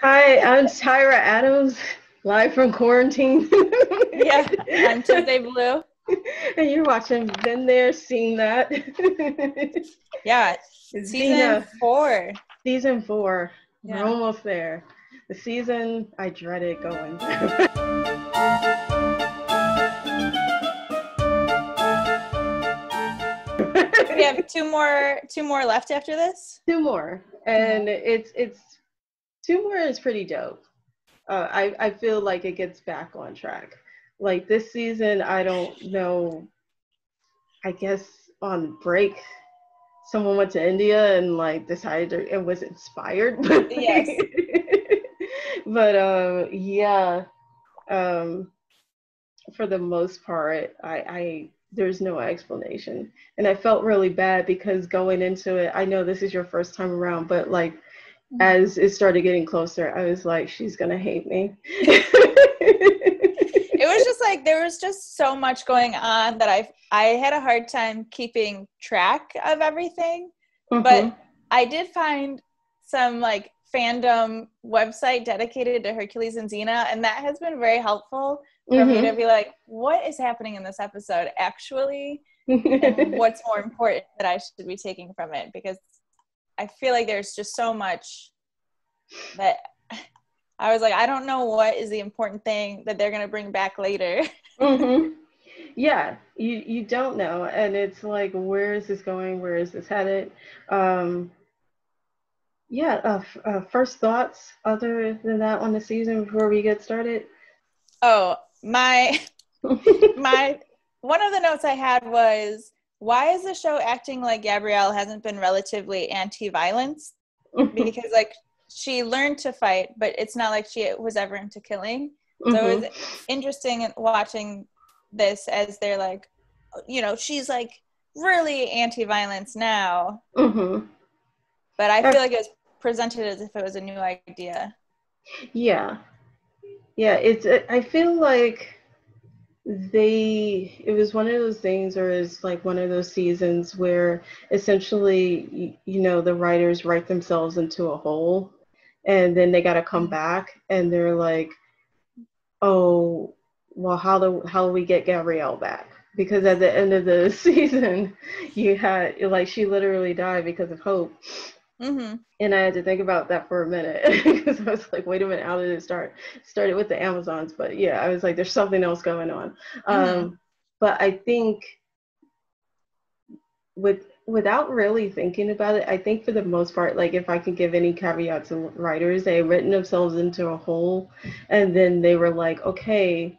Hi, I'm Tira Adams, live from quarantine. Yeah, on Tuesday Blue. And you're watching Been There, Seen That. Yeah, season Xena, 4. season 4. We're Yeah. almost there. The season I dreaded going through. We have two more left after this. Two more. And it's two more is pretty dope. I feel like it gets back on track. Like this season, I don't know. I guess on break, someone went to India and like decided it was inspired. Yes. But yeah, um, for the most part, I there's no explanation, and I felt really bad because going into it, I know this is your first time around, but like as it started getting closer, I was like, she's gonna hate me. It was just like there was just so much going on that I had a hard time keeping track of everything. Mm-hmm. But I did find some like fandom website dedicated to Hercules and Xena, and that has been very helpful for me to Mm-hmm. be like, what is happening in this episode actually? And what's more important that I should be taking from it, because I feel like there's just so much that I was like, I don't know what is the important thing that they're going to bring back later. Mm-hmm. Yeah, you don't know, and it's like, where is this going? Where is this headed? Um, yeah. First thoughts other than that on the season before we get started. Oh, my one of the notes I had was, why is the show acting like Gabrielle hasn't been relatively anti-violence? Because like she learned to fight, but it's not like she was ever into killing. So it Mm-hmm. was interesting watching this as they're like, she's like really anti-violence now, Mm-hmm. but I feel like it was presented as if it was a new idea. Yeah, yeah. I feel like it was one of those things, or it's like one of those seasons where essentially, the writers write themselves into a hole, and then they got to come back, and they're like, oh, well, how do we get Gabrielle back? Because at the end of the season, you had like she literally died because of hope. Mm-hmm. And I had to think about that for a minute because I was like, wait a minute, how did it start? Started with the Amazons, but yeah, I was like, there's something else going on. Mm-hmm. But I think without really thinking about it, I think for the most part, like if I could give any caveat to writers, they had written themselves into a hole, and then they were like, okay,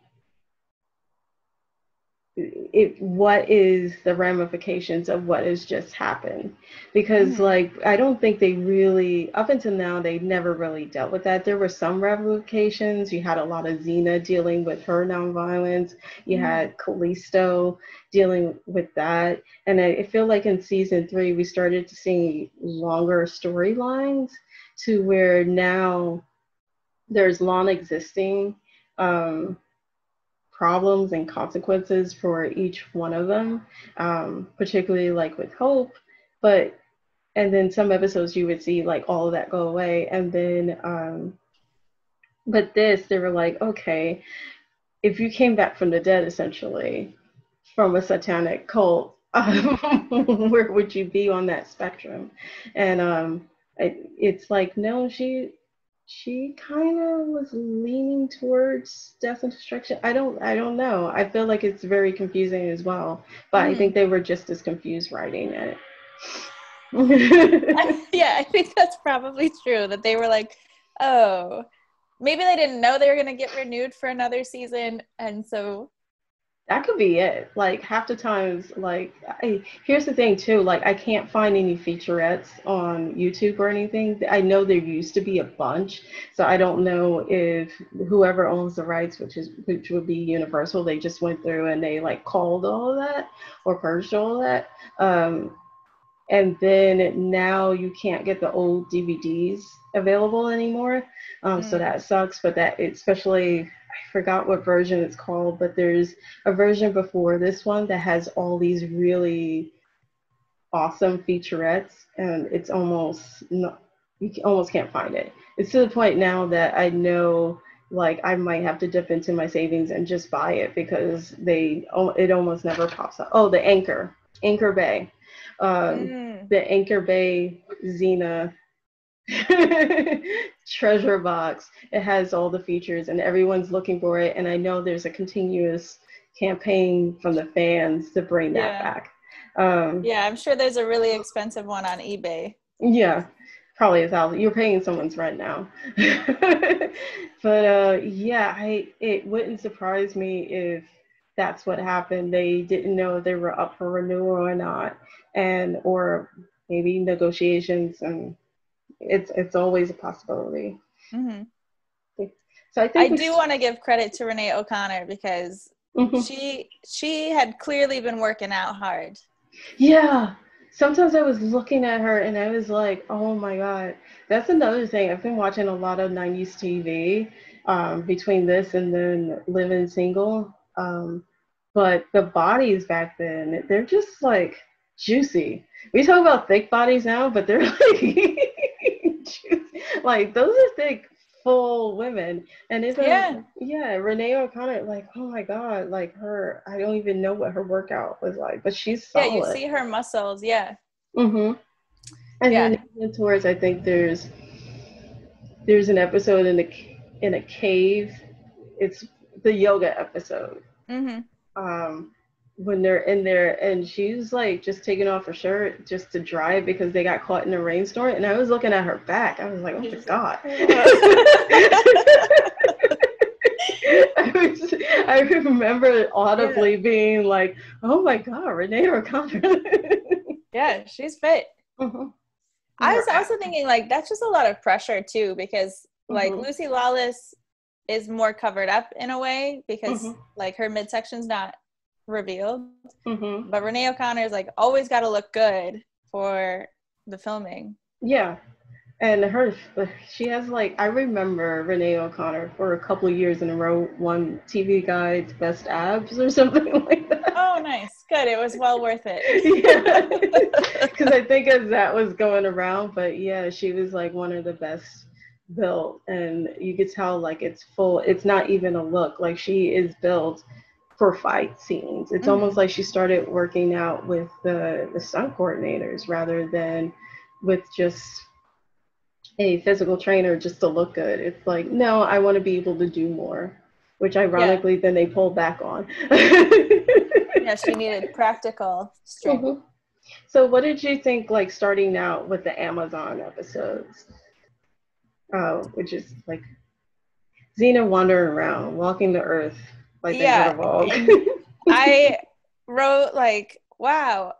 what is the ramifications of what has just happened? Because Mm-hmm. like I don't think they really, up until now, they never really dealt with that. There were some ramifications. You had a lot of Xena dealing with her nonviolence. You Mm-hmm. had Kalisto dealing with that. And I feel like in season 3 we started to see longer storylines to where now there's long existing um, problems and consequences for each one of them, particularly like with Hope. But and then some episodes you would see like all of that go away, and then but this they were like, okay, if you came back from the dead essentially from a satanic cult, where would you be on that spectrum? And it's like, no, she kind of was leaning towards death and destruction. I don't know. I feel like it's very confusing as well, but I Mm-hmm. think they were just as confused writing it. Yeah, I think that's probably true, that they were like, oh, maybe they didn't know they were going to get renewed for another season. And so, That could be it. Like half the times, like here's the thing too. Like I can't find any featurettes on YouTube or anything. I know there used to be a bunch, so I don't know if whoever owns the rights, which would be Universal, they just went through and they like called all of that or purged all of that. And then now you can't get the old DVDs available anymore. So mm, that sucks. But that especially, I forgot what version it's called, but there's a version before this one that has all these really awesome featurettes, and it's almost not. almost can't find it. It's to the point now that I know like I might have to dip into my savings and just buy it because it almost never pops up. Oh, the Anchor Bay, the Anchor Bay Xena treasure box. It has all the features and everyone's looking for it. And I know there's a continuous campaign from the fans to bring that back. Yeah, I'm sure there's a really expensive one on eBay. Yeah, probably $1,000. You're paying someone's rent now. But yeah, it wouldn't surprise me if that's what happened. They didn't know if they were up for renewal or not, or maybe negotiations, and it's always a possibility. Mm-hmm. So I do want to give credit to Renee O'Connor because she had clearly been working out hard. Yeah. Sometimes I was looking at her and I was like, oh my God. That's another thing. I've been watching a lot of 90s TV between this and then Living Single. But the bodies back then, they're just like juicy. We talk about thick bodies now, but they're like juicy. Like those are thick, full women. And it's Renee O'Connor, like, oh my God, like her, I don't even know what her workout was like, but she's solid. Yeah, you see her muscles, yeah. And then towards, I think there's an episode in a cave. It's the yoga episode. When they're in there and she's like just taking off her shirt just to dry because they got caught in a rainstorm, and I was looking at her back. I was like, oh my God. I remember audibly being like, oh my God, Renee O'Connor. Yeah, she's fit. I was also thinking like that's just a lot of pressure too, because like Lucy Lawless is more covered up in a way because like her midsection's not revealed, but Renee O'Connor's like always got to look good for the filming. Yeah, and she has like, I remember Renee O'Connor for a couple of years in a row won TV Guide's Best Abs or something like that. Oh, nice, good. It was well worth it. Yeah, because I think as that was going around, but yeah, she was like one of the best built, and you could tell like it's full. It's not even a look, like she is built for fight scenes. It's almost like she started working out with the stunt coordinators rather than with just a physical trainer just to look good. It's like, no, I want to be able to do more, which ironically then they pulled back on. Yeah, she needed practical strength. So what did you think, like starting out with the Amazon episodes, which is like Xena wandering around, walking the earth like they did a Vogue? I wrote like, wow,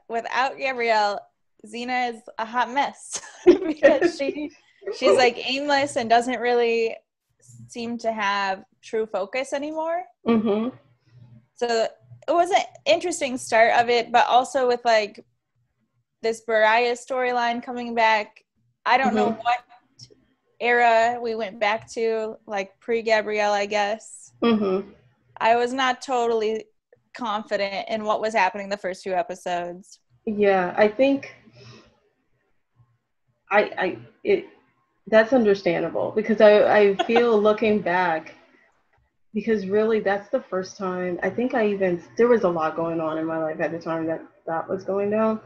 without Gabrielle, Xena is a hot mess because she's like aimless and doesn't really seem to have true focus anymore. So it was an interesting start of it, but also with like this Mariah storyline coming back. I don't know what era we went back to, like pre-Gabrielle, I guess. I was not totally confident in what was happening the first few episodes. Yeah, I think that's understandable because I feel looking back, because really that's the first time I think there was a lot going on in my life at the time that was going down.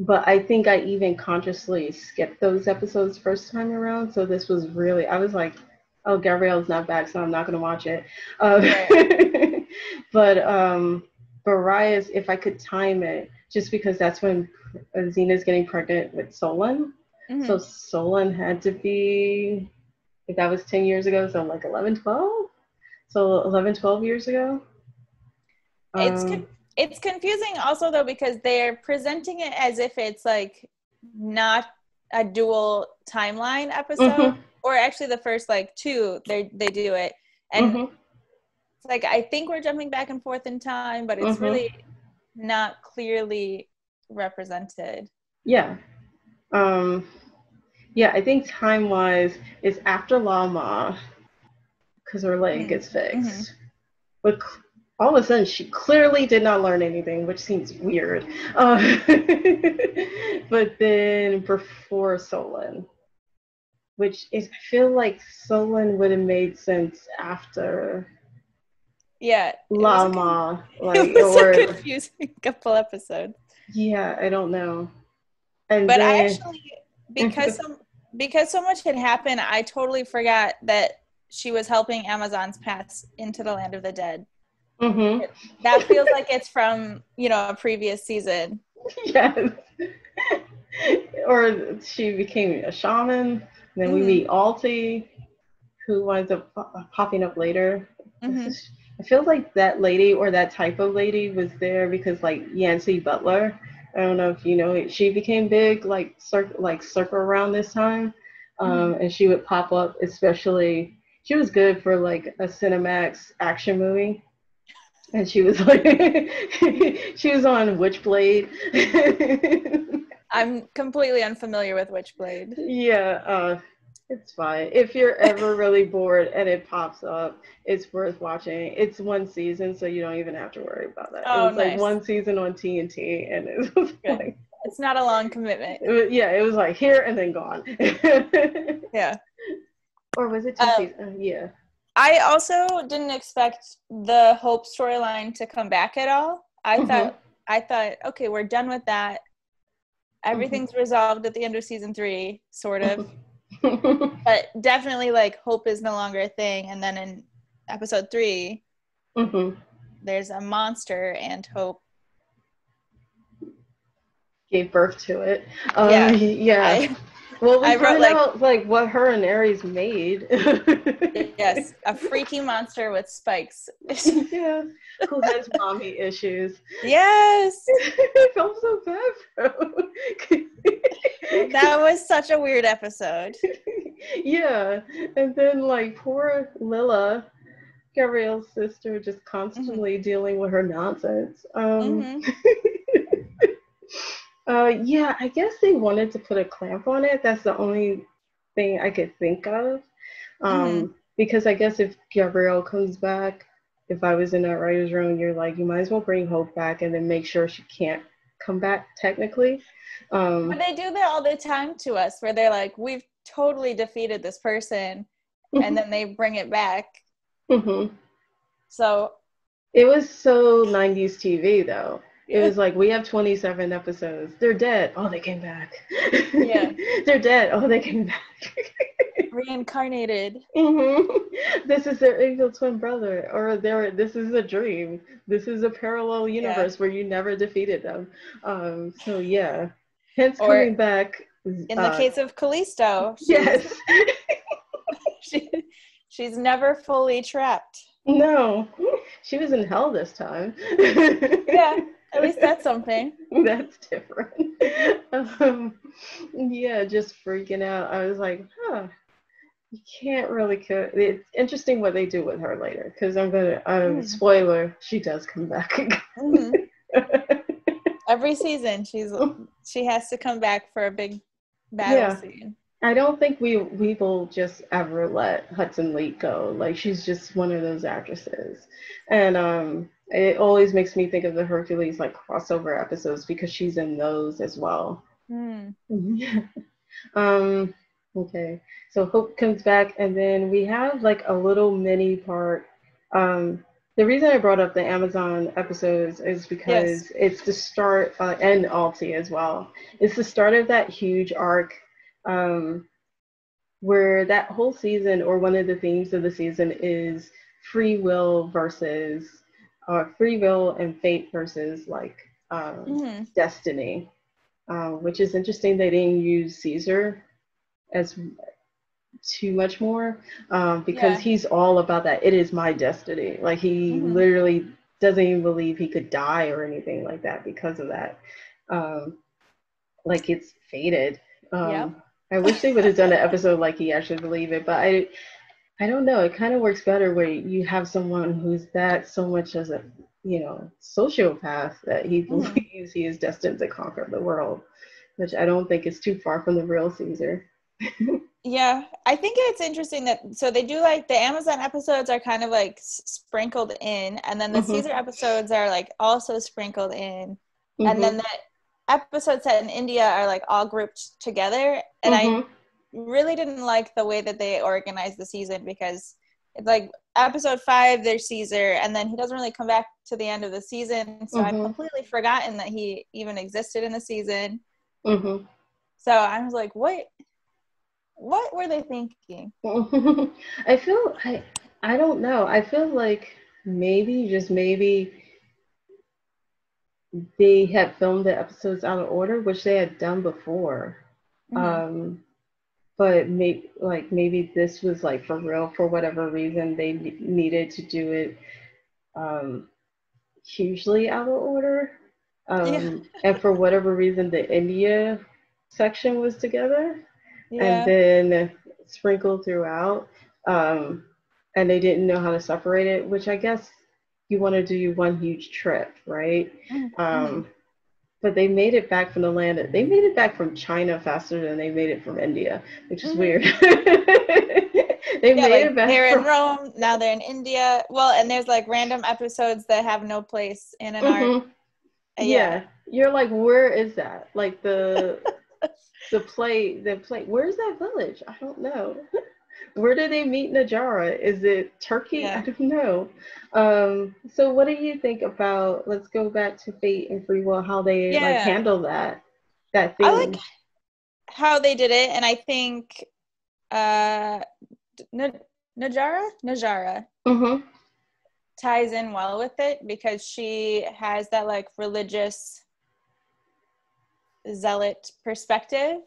But I think I even consciously skipped those episodes first time around. So this was really, I was like, oh, Gabrielle's not back, so I'm not going to watch it. But Mariah's, if I could time it, just because that's when Xena's getting pregnant with Solon. So Solon had to be, if that was 10 years ago, so like 11, 12? So 11, 12 years ago? It's confusing also, though, because they're presenting it as if it's like not a dual timeline episode, or actually the first like two, they do it. And it's like, I think we're jumping back and forth in time, but it's really not clearly represented. Yeah. Yeah, I think time-wise, it's after Lama, because her leg gets fixed. But all of a sudden she clearly did not learn anything, which seems weird. But then before Solon, which is, I feel like Solon would have made sense after Yeah, Lama, it like, was or a confusing couple episodes. yeah, I don't know. And But I then actually, because so much had happened, I totally forgot that she was helping Amazons pass into the land of the dead. mm-hmm. That feels like it's from, a previous season. Yes. Or she became a shaman. Then we meet Alti, who winds up popping up later. I feel like that lady or that type of lady was there because, like, Yancy Butler, I don't know if you know it, she became big, like circa around this time. And she would pop up, especially, she was good for like a Cinemax action movie. And she was like, she was on Witchblade. I'm completely unfamiliar with Witchblade. Yeah, it's fine. If you're ever really bored and it pops up, it's worth watching. It's one season, so you don't even have to worry about that. Oh, It was nice. like one season on TNT, and it was good. like, it's not a long commitment. It was like here and then gone. Yeah. Or was it 2 seasons? Yeah. I also didn't expect the Hope storyline to come back at all. I thought, okay, we're done with that. Everything's resolved at the end of season 3, sort of. But definitely, like, Hope is no longer a thing. And then in episode 3, there's a monster, and Hope gave birth to it. Yeah. Well, we find out like what her and Ares made. Yes, a freaky monster with spikes. Yeah, who has mommy issues. Yes. I felt so bad for him. That was such a weird episode. Yeah, and then like poor Lila, Gabrielle's sister, just constantly dealing with her nonsense. Yeah, I guess they wanted to put a clamp on it. That's the only thing I could think of. Because I guess if Gabrielle comes back, if I was in that writer's room, you're like, you might as well bring Hope back and then make sure she can't come back technically. But they do that all the time to us, where they're like, we've totally defeated this person, and then they bring it back. So it was so 90s TV, though. It was like, we have 27 episodes. They're dead. Oh, they came back. Yeah. They're dead. Oh, they came back. Reincarnated. This is their evil twin brother. Or this is a dream. This is a parallel universe where you never defeated them. So, yeah. Hence coming back. In the case of Kalisto. Yes. She's never fully trapped. No. She was in hell this time. Yeah. At least that's something. That's different. Yeah, just freaking out. I was like, you can't really kill. It's interesting what they do with her later, because I'm gonna spoiler, she does come back again. Every season she has to come back for a big battle scene. I don't think we will just ever let Hudson Leak go. Like, she's just one of those actresses. And it always makes me think of the Hercules like crossover episodes, because she's in those as well. Okay, so Hope comes back, and then we have like a little mini part. The reason I brought up the Amazon episodes is because it's the start, and Alti as well. It's the start of that huge arc, where that whole season, or one of the themes of the season, is free will and fate versus like destiny, which is interesting. They didn't use Caesar as too much more, because he's all about that. It is my destiny. Like, he literally doesn't even believe he could die or anything like that because of that. Like, it's fated. I wish they would have done an episode like he actually believed it, but I don't know. It kind of works better where you have someone who's that so much as a, sociopath, that he believes he is destined to conquer the world, which I don't think is too far from the real Caesar. Yeah, I think it's interesting that so they do like the Amazon episodes are kind of like sprinkled in, and then the Caesar episodes are like also sprinkled in, and then the episodes set in India are like all grouped together. And I really didn't like the way that they organized the season, because it's like episode 5 there's Caesar, and then he doesn't really come back to the end of the season, so I've completely forgotten that he even existed in the season. So I was like, what were they thinking? I don't know. I feel like maybe they had filmed the episodes out of order, which they had done before. But maybe this was like for real, for whatever reason they needed to do it hugely out of order. And for whatever reason the India section was together. And then sprinkled throughout, and they didn't know how to separate it, which I guess you want to do one huge trip, right? But they made it back from they made it back from China faster than they made it from India, which is weird. They made it back. They're in Rome, now they're in India. Well, and there's like random episodes that have no place in an arc. Yeah, you're like, where is that? Like the play, where's that village? I don't know. Where did they meet Najara? Is it Turkey? I don't know. So what do you think about, let's go back to Fate and Free Will, how they like handle that theme? I like how they did it, and I think Najara ties in well with it, because she has that like religious zealot perspective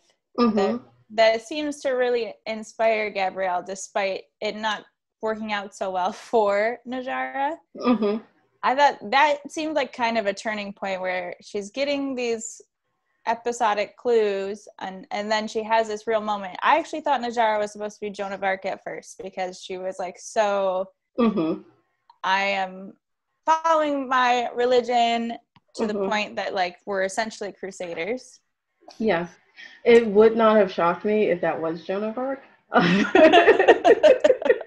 that seems to really inspire Gabrielle, despite it not working out so well for Najara. I thought that seemed like kind of a turning point, where she's getting these episodic clues, and then she has this real moment. I actually thought Najara was supposed to be Joan of Arc at first, because she was like, so I am following my religion to the point that like we're essentially crusaders. Yeah, it would not have shocked me if that was Joan of Arc.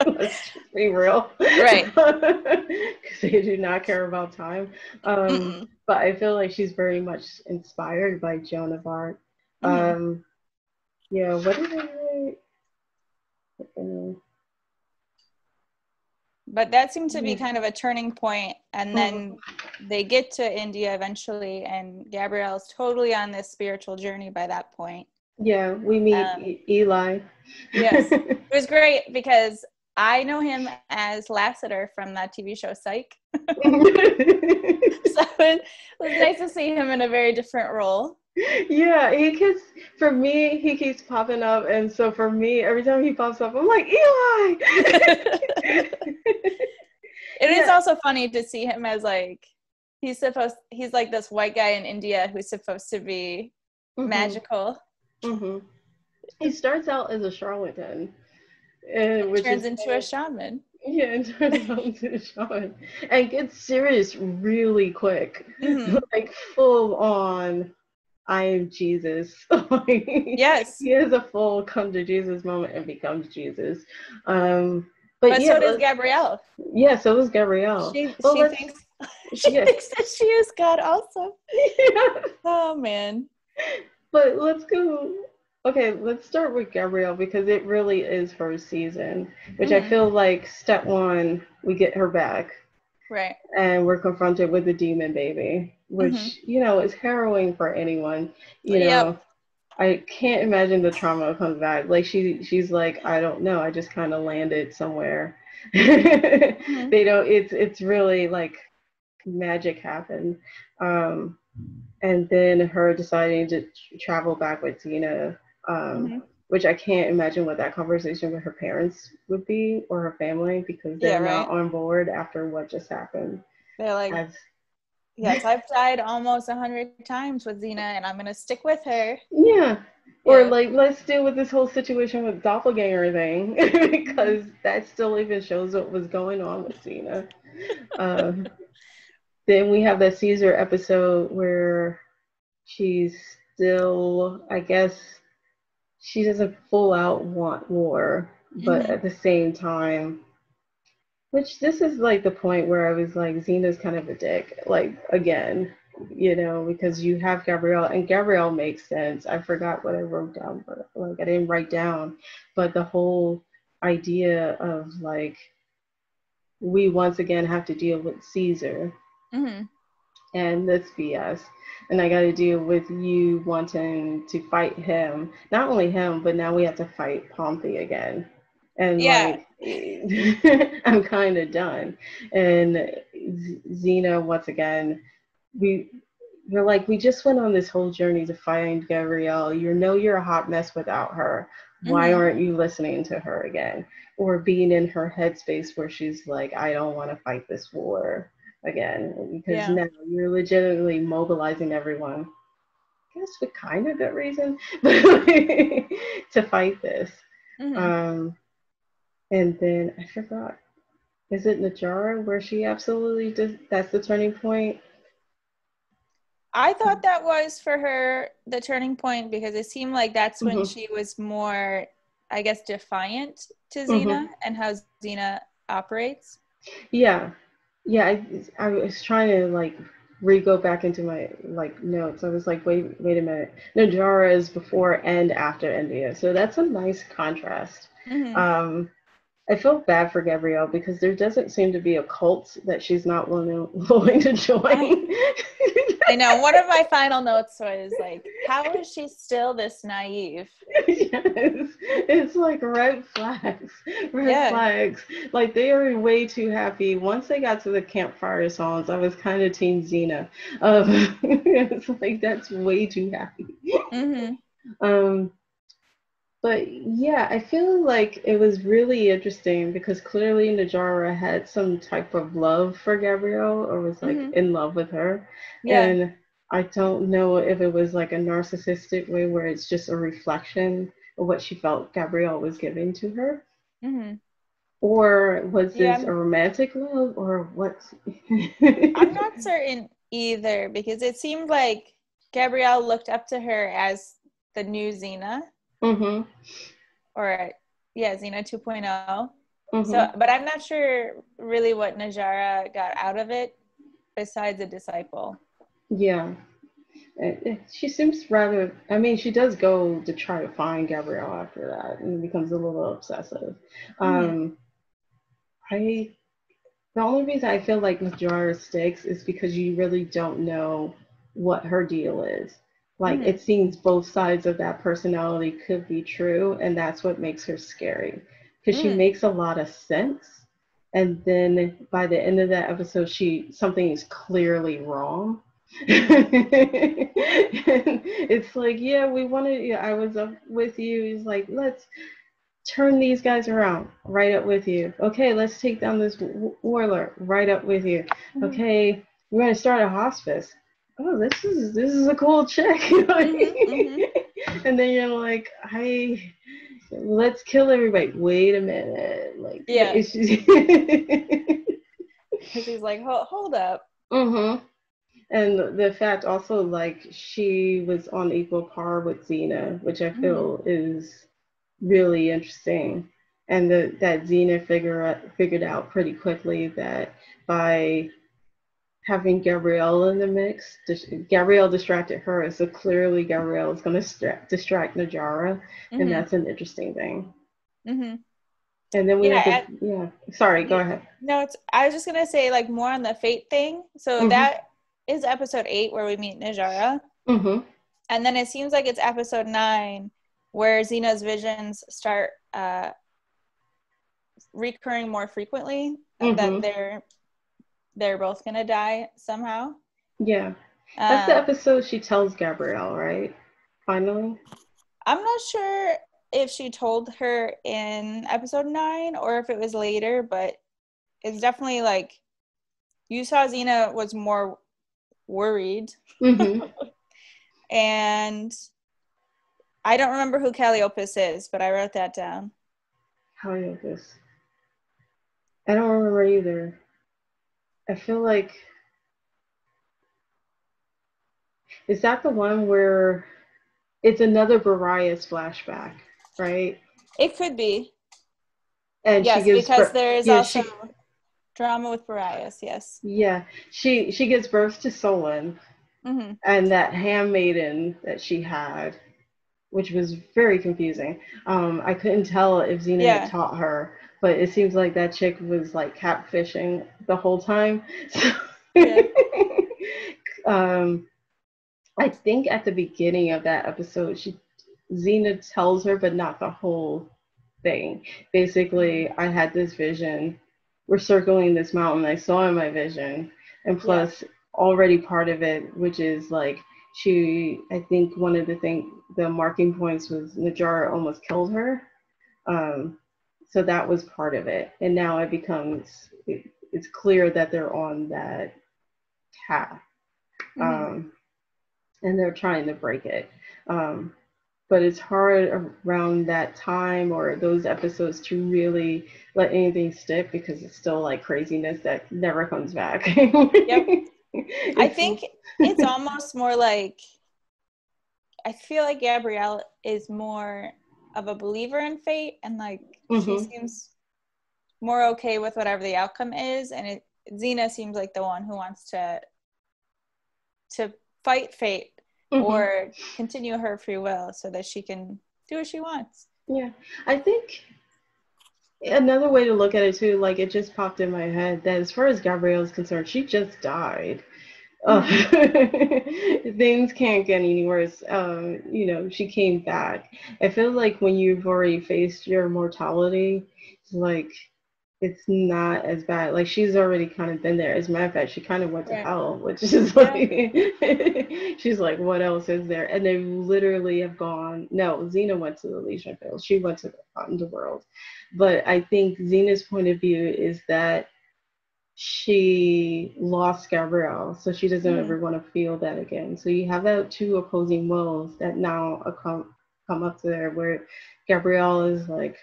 Let's just be real, right? Because they do not care about time. But I feel like she's very much inspired by Joan of Arc. Yeah, what did I write? But that seemed to be kind of a turning point, and then they get to India eventually, and Gabrielle's totally on this spiritual journey by that point. Yeah, we meet Eli. Yes, it was great, because I know him as Lassiter from that TV show Psych. So it was nice to see him in a very different role. Yeah, he keeps popping up, and so for me, every time he pops up, I'm like, Eli! It is also funny to see him as like, he's like this white guy in India who's supposed to be magical. He starts out as a charlatan, which turns into a shaman. Yeah, and turns out into a shaman, and gets serious really quick, like full on. I am Jesus. Yes. He has a full come to Jesus moment and becomes Jesus. But so does Gabrielle. Yeah, so does Gabrielle. She thinks that she is God also. Yeah. Oh, man. But let's start with Gabrielle, because it really is her season, which I feel like step 1, we get her back. Right. And we're confronted with the demon baby, which, is harrowing for anyone. You know, I can't imagine the trauma comes back. Like she's like, I don't know. I just kind of landed somewhere. It's really like magic happened. And then her deciding to travel back with Xena, which I can't imagine what that conversation with her parents would be, or her family, because they're not on board after what just happened. They're like, yes, I've died almost 100 times with Xena, and I'm going to stick with her. Yeah. Or like, let's deal with this whole situation with doppelganger thing, because that still even shows what was going on with Xena. Then we have that Caesar episode where she's still, I guess, she doesn't full out want war, but at the same time, which this is like the point where I was like, Xena's kind of a dick, like again, because you have Gabrielle, and Gabrielle makes sense. I forgot what I wrote down, but like I didn't write down, but the whole idea of like we once again have to deal with Caesar. And this BS. And I got to deal with you wanting to fight him. Not only him, but now we have to fight Pompey again. And like, I'm kind of done. And Xena, once again, you're like, we just went on this whole journey to find Gabrielle. You're a hot mess without her. Why aren't you listening to her again? Or being in her headspace where she's like, I don't want to fight this war again, because now you're legitimately mobilizing everyone, I guess with kind of good reason, to fight this. And then I forgot, is it Najara where she absolutely does, that's the turning point? I thought that was for her the turning point, because it seemed like that's when she was more, I guess, defiant to Xena and how Xena operates. I was trying to like go back into my like notes. I was like, wait a minute. Najara is before and after India, so that's a nice contrast. I feel bad for Gabrielle because there doesn't seem to be a cult that she's not willing to join. I know. One of my final notes was like, how is she still this naive? Yes, it's like red flags. Like they are way too happy. Once they got to the campfire songs, I was kind of team Xena. It's like that's way too happy. But yeah, I feel like it was really interesting because clearly Najara had some type of love for Gabrielle, or was like in love with her. And I don't know if it was like a narcissistic way where it's just a reflection of what she felt Gabrielle was giving to her. Or was this a romantic love, or what? I'm not certain either, because it seemed like Gabrielle looked up to her as the new Xena. Or Xena 2.0. So, but I'm not sure really what Najara got out of it besides a disciple. She seems rather, I mean, she does go to try to find Gabrielle after that and becomes a little obsessive. The only reason I feel like Najara sticks is because you really don't know what her deal is. Like, it seems both sides of that personality could be true, and that's what makes her scary. Because she makes a lot of sense, and then by the end of that episode, something is clearly wrong. It's like, I was up with you. He's like, let's turn these guys around, right up with you. Okay, let's take down this warlord, right up with you. Okay, we're gonna start a hospice. Oh, this is a cool chick. And then you're like, let's kill everybody. Wait a minute, like it's just because he's like, hold up. And the fact also, like, she was on equal par with Xena, which I feel is really interesting. And that Xena figured out pretty quickly that by having Gabrielle in the mix, Gabrielle distracted her, so clearly Gabrielle is going to distract Najara, and that's an interesting thing. And then we have sorry, go ahead. No, I was just going to say, like, more on the fate thing. So that is episode 8 where we meet Najara. And then it seems like it's episode 9 where Xena's visions start recurring more frequently, that they're both gonna die somehow. That's the episode she tells Gabrielle, right? Finally, I'm not sure if she told her in episode 9 or if it was later, but it's definitely like you saw Xena was more worried. And I don't remember who Calliope is, but I wrote that down. Calliope. I don't remember either. I feel like, is that the one where it's another Boreas flashback, right? It could be. And yes, she gives because birth. there is Yeah, also drama with Boreas. Yes. yeah, she gives birth to Solon, Mm-hmm. and that handmaiden that she had, which was very confusing. I couldn't tell if Xena had taught her, but it seems like that chick was like catfishing the whole time. So, Yeah. I think at the beginning of that episode, Xena tells her, but not the whole thing. Basically, I had this vision. We're circling this mountain. I saw in my vision, and plus already part of it, which is like I think one of the marking points was Najara almost killed her. So that was part of it, and now it's clear that they're on that path. And they're trying to break it. But it's hard around that time or those episodes to really let anything stick because it's still like craziness that never comes back. Yep. I think it's almost more like, I feel like Gabrielle is more of a believer in fate, and like she seems more okay with whatever the outcome is, and Xena seems like the one who wants to fight fate or continue her free will so that she can do what she wants. Yeah, I think another way to look at it too, like it just popped in my head that as far as Gabrielle is concerned, she just died. Things can't get any worse. She came back. I feel like when you've already faced your mortality, like it's not as bad. Like she's already kind of been there. As a matter of fact, she kind of went to hell, which is like she's like, what else is there? And they literally have gone. No, Xena went to the Elysian Fields. She went to the underworld. But I think Xena's point of view is that she lost Gabrielle, so she doesn't ever want to feel that again. So you have that two opposing wills that now come up to there, where Gabrielle is like,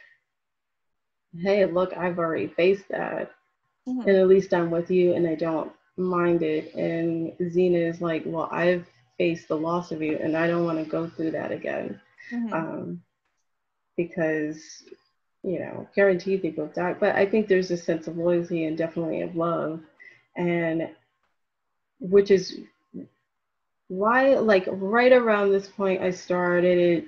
hey, look, I've already faced that. And at least I'm with you and I don't mind it. And Xena is like, well, I've faced the loss of you and I don't want to go through that again. Because, guaranteed they both die. But I think there's a sense of loyalty and definitely of love. And which is why, like, right around this point, I started it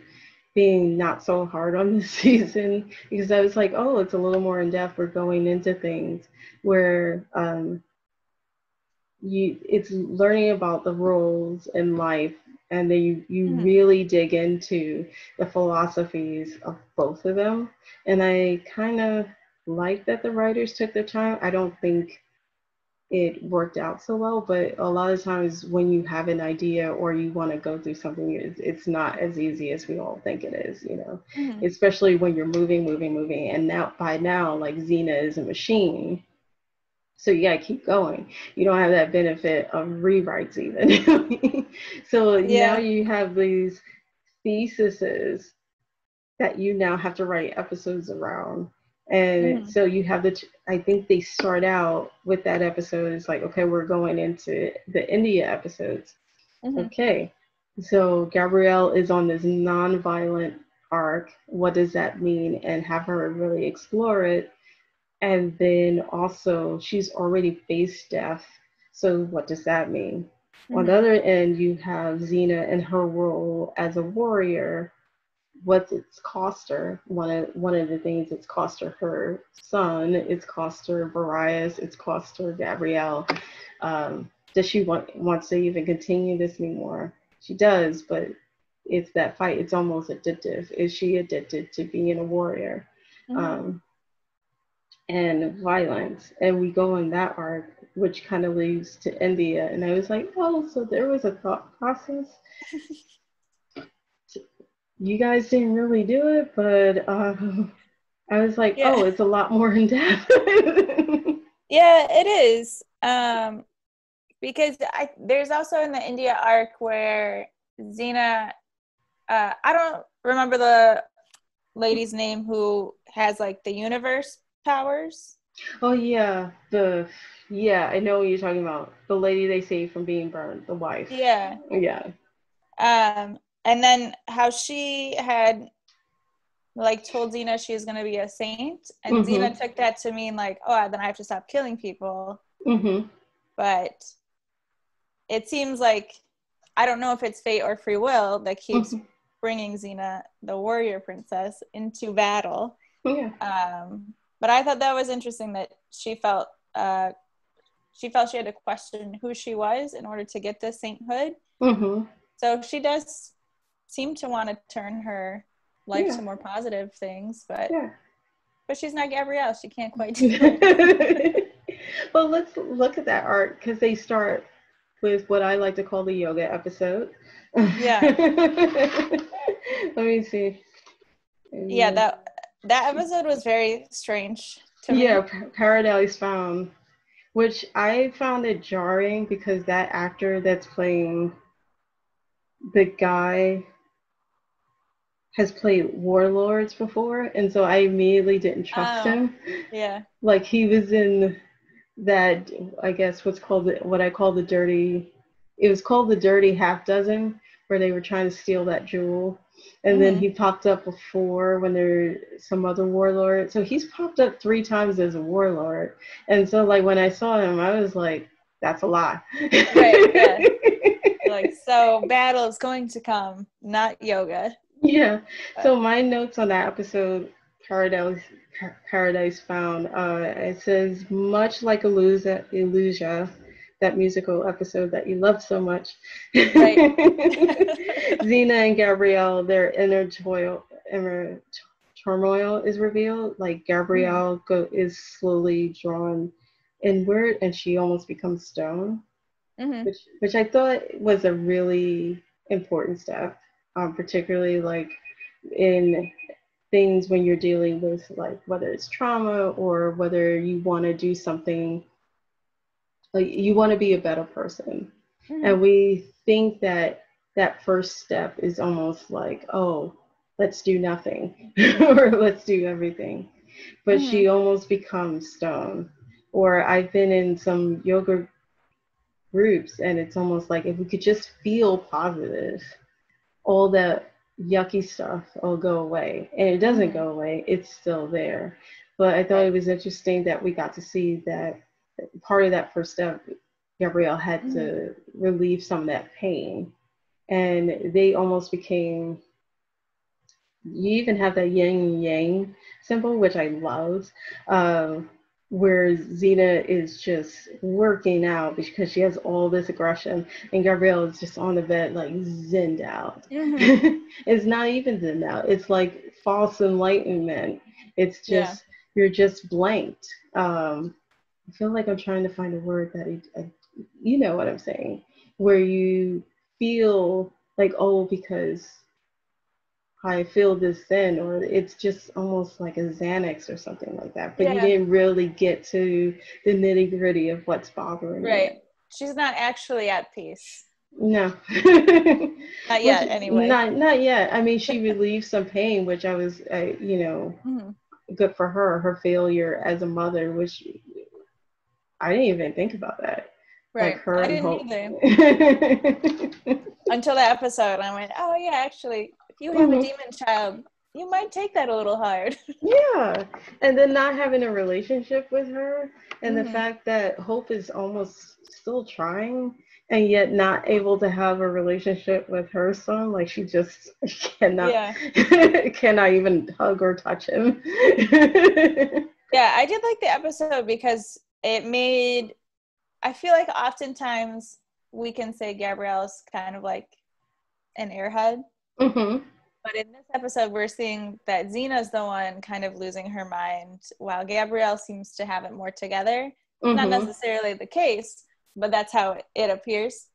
being not so hard on this season because I was like, oh, it's a little more in depth. We're going into things where it's learning about the rules in life, and then you really dig into the philosophies of both of them. And I kind of like that the writers took their time. I don't think it worked out so well, but a lot of times when you have an idea or you want to go through something, it's not as easy as we all think it is, especially when you're moving, and now like Xena is a machine, so you gotta keep going. You don't have that benefit of rewrites even. So now you have these theses that you now have to write episodes around. And so you have I think they start out with that episode. It's like, okay, we're going into the India episodes. Okay, so Gabrielle is on this non-violent arc. What does that mean? And have her really explore it. And then also, she's already faced death. So what does that mean? On the other end, you have Xena and her role as a warrior. What's it's cost her? One of the things it's cost her son. It's cost her Boreas. It's cost her Gabrielle. Does she wants to even continue this anymore? She does, but it's that fight. It's almost addictive. Is she addicted to being a warrior? And violence? And we go in that arc, which kind of leads to India. And I was like, oh, so there was a thought process. You guys didn't really do it, but I was like, oh, it's a lot more in depth. Yeah, it is. Because there's also in the India arc where Xena, I don't remember the lady's name who has like the universe powers. Oh yeah, I know what you're talking about. The lady they saved from being burned, the wife. Yeah. and then how she had like told Xena she was going to be a saint, and Xena took that to mean like, oh, then I have to stop killing people. But it seems like, I don't know if it's fate or free will that keeps bringing Xena, the warrior princess, into battle. But I thought that was interesting that she felt she had to question who she was in order to get this sainthood. So she does seem to want to turn her life to more positive things, but she's not Gabrielle. She can't quite do it. Well, let's look at that arc, because they start with what I like to call the yoga episode. Yeah. Let me see. Yeah, that episode was very strange to me. Yeah, Paradise Found, which I found it jarring because that actor that's playing the guy has played warlords before, and so I immediately didn't trust him. Yeah. Like, he was in that, I guess what I call the dirty, it was called the Dirty Half Dozen, where they were trying to steal that jewel. And then he popped up before when there some other warlord. So he's popped up 3 times as a warlord. And so like when I saw him, I was like, that's a lie. Right, yeah. Like, so battle is going to come, not yoga. Yeah. So my notes on that episode, Paradise Found, it says, much like Illusia, that musical episode that you loved so much. Right. Xena and Gabrielle, their inner turmoil is revealed. Like, Gabrielle is slowly drawn inward, and she almost becomes stone, which I thought was a really important step, particularly like in things when you're dealing with, like, whether it's trauma or whether you want to do something, like you want to be a better person. And we think that first step is almost like, oh, let's do nothing or let's do everything. But she almost becomes stone. Or I've been in some yoga groups, and it's almost like if we could just feel positive, all that yucky stuff will go away. And it doesn't go away, it's still there. But I thought it was interesting that we got to see that part of that first step, Gabrielle had to relieve some of that pain. And they almost became, you even have that yin and yang symbol, which I love, where Xena is just working out because she has all this aggression, and Gabrielle is just on the bed, like, zenned out. It's not even zenned out. It's like false enlightenment. It's just, you're just blanked. I feel like I'm trying to find a word that you know what I'm saying, where you feel like, oh, because I feel this then, or it's just almost like a Xanax or something like that. But you didn't really get to the nitty gritty of what's bothering you. She's not actually at peace. No. Not yet, anyway. Not yet. I mean, she relieved some pain, which I was, good for her. Her failure as a mother, which I didn't even think about that. Right. Like her I didn't either. Until that episode, I went, oh yeah, actually, if you have a demon child, you might take that a little hard. Yeah. And then not having a relationship with her, and the fact that Hope is almost still trying and yet not able to have a relationship with her son. Like, she just cannot even hug or touch him. Yeah, I did like the episode because it made, I feel like oftentimes we can say Gabrielle's kind of like an airhead. But in this episode, we're seeing that Xena's the one kind of losing her mind, while Gabrielle seems to have it more together. Not necessarily the case, but that's how it appears.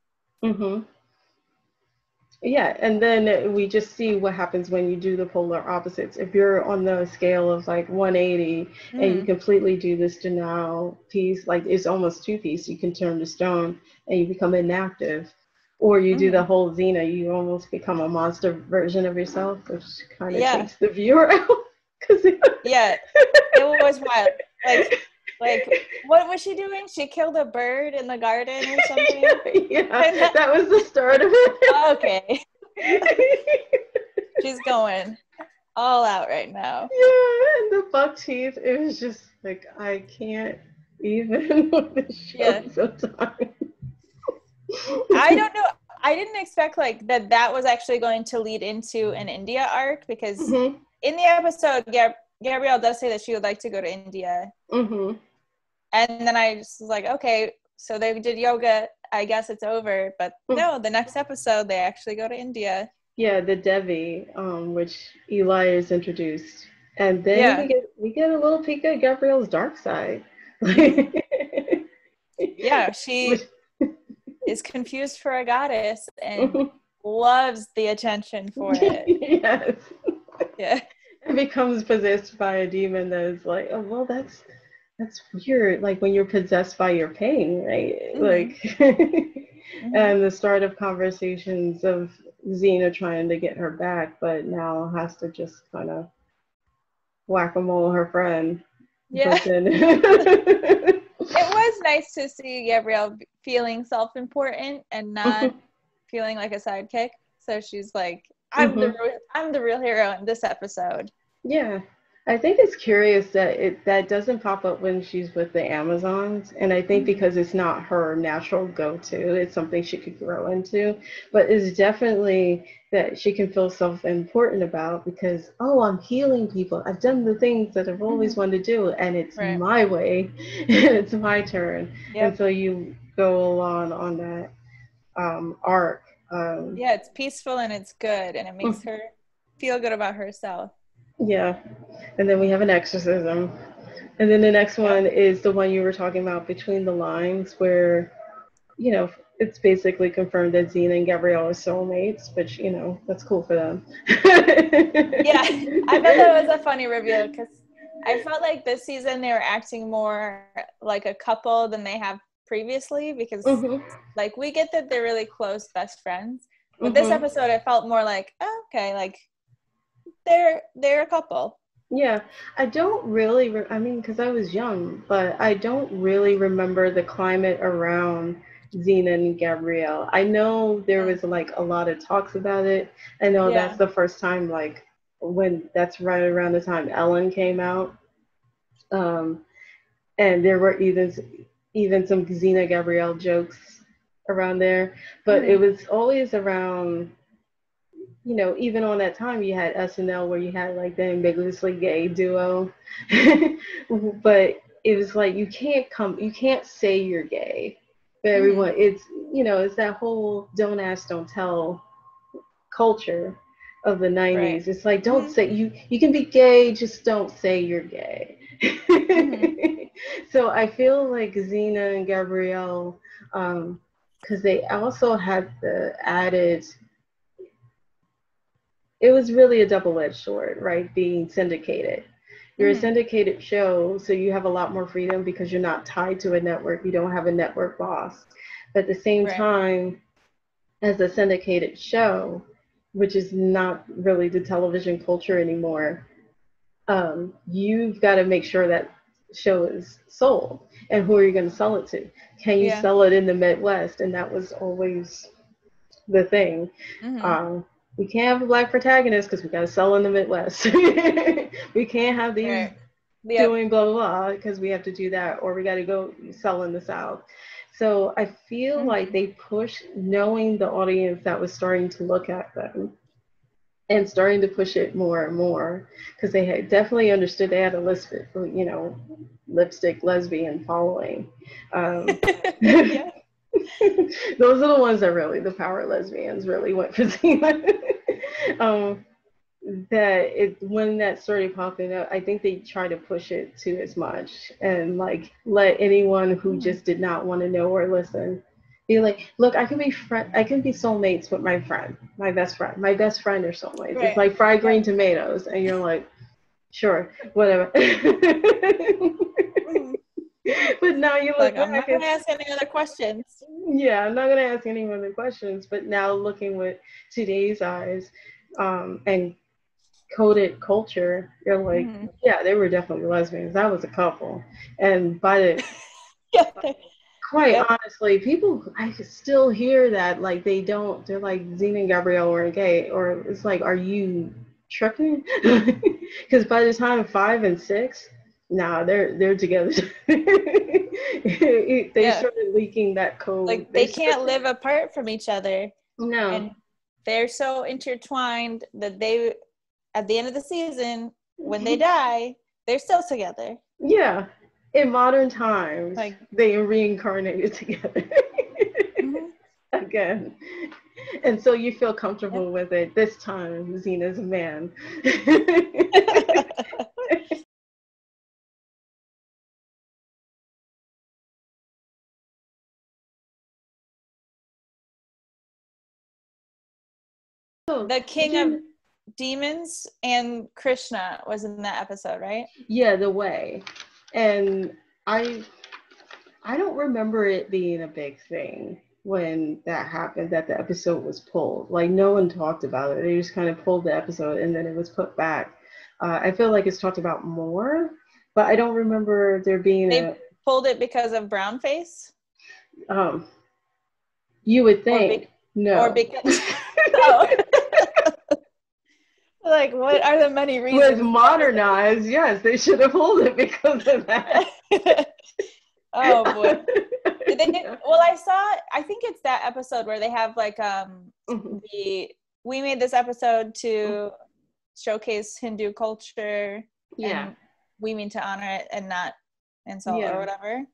Yeah, and then we just see what happens when you do the polar opposites. If you're on the scale of like 180 and you completely do this denial piece, like it's almost 2-piece, you can turn to stone and you become inactive. Or you do the whole Xena, you almost become a monster version of yourself, which kind of takes the viewer out. It was wild. Like, what was she doing? She killed a bird in the garden or something? Yeah, that was the start of it. Okay. She's going all out right now. Yeah, and the buck teeth, it was just like, I can't even with this show sometimes. I don't know. I didn't expect like that was actually going to lead into an India arc, because in the episode, Gabrielle does say that she would like to go to India. And then I just was like, okay, so they did yoga. I guess it's over. But no, the next episode, they actually go to India. Yeah, the Devi, which Eli is introduced. And then we get a little peek at Gabrielle's dark side. Yeah, she is confused for a goddess and loves the attention for it. Yes. Yeah. And becomes possessed by a demon that is like, oh, well, that's weird. Like when you're possessed by your pain, right? Like, and the start of conversations of Xena trying to get her back, but now has to just kind of whack-a-mole her friend. Yeah. But then it was nice to see Gabrielle feeling self-important and not feeling like a sidekick. So she's like, I'm the real hero in this episode. Yeah. I think it's curious that that doesn't pop up when she's with the Amazons, and I think because it's not her natural go-to, it's something she could grow into, but it's definitely that she can feel self-important about, because, oh, I'm healing people. I've done the things that I've always wanted to do, and it's my way, and it's my turn. And so you go along on that arc. Yeah, it's peaceful and it's good, and it makes her feel good about herself. Yeah. And then we have an exorcism. And then the next one is the one you were talking about, Between the Lines, where, you know, it's basically confirmed that Xena and Gabrielle are soulmates, which, you know, that's cool for them. Yeah, I thought that was a funny reveal, because I felt like this season they were acting more like a couple than they have previously, because like we get that they're really close best friends, but this episode it felt more like, oh, okay, like they're a couple. Yeah, I don't really, I mean, because I was young, but I don't really remember the climate around Xena and Gabrielle. I know there was like a lot of talks about it. I know that's the first time, like, when that's right around the time Ellen came out. And there were even some Xena Gabrielle jokes around there, but it was always around, you know, even on that time you had SNL where you had like the ambiguously gay duo, but it was like you can't say you're gay, but everyone, it's, you know, it's that whole don't ask, don't tell culture of the 90s. It's like, don't say you can be gay, just don't say you're gay. So I feel like Xena and Gabrielle, because they also had the added, it was really a double-edged sword, right? Being syndicated. You're a syndicated show, so you have a lot more freedom because you're not tied to a network. You don't have a network boss. But at the same time, as a syndicated show, which is not really the television culture anymore, you've got to make sure that show is sold. And who are you going to sell it to? Can you sell it in the Midwest? And that was always the thing. We can't have a black protagonist because we got to sell in the Midwest. We can't have these doing blah, blah, blah, because we have to do that, or we got to go sell in the South. So I feel like they pushed, knowing the audience that was starting to look at them and starting to push it more and more, because they had definitely understood they had a lipstick lesbian following. Those are the ones that really, the power lesbians really went for Xena. When that started popping up, I think they tried to push it to as much and like let anyone who just did not want to know or listen be like, look, I can be soulmates with my friend, my best friend or soulmates. It's like fried green tomatoes, and you're like, sure, whatever. But now you look I'm not going to ask any other questions. Yeah, I'm not going to ask any other questions. But now looking with today's eyes and coded culture, you're like, yeah, they were definitely lesbians. That was a couple. And by the quite Yep. honestly, people, I could still hear that, like, they're like, Xena and Gabrielle weren't gay, or it's like, are you tripping? Because by the time 5 and 6, nah, they're together. They Yeah. started leaking that code. Like, they can't live apart from each other. No. And they're so intertwined that they, at the end of the season, when they die, they're still together. Yeah. In modern times, Like, they reincarnated together. mm-hmm. Again. And so you feel comfortable Yep. with it. This time, Xena's a man. The king of demons and Krishna was in that episode, right? Yeah, the way. And I don't remember it being a big thing when that happened, that the episode was pulled. Like, no one talked about it. They just kind of pulled the episode and then it was put back. I feel like it's talked about more, but I don't remember there being They pulled it because of brown face? You would think. No. Or because... Oh. Like, what are the many reasons? Was modernized, yes, they should have pulled it because of that. Oh boy. Well, I think it's that episode where they have like we made this episode to showcase Hindu culture. Yeah. And we mean to honor it and not insult or whatever.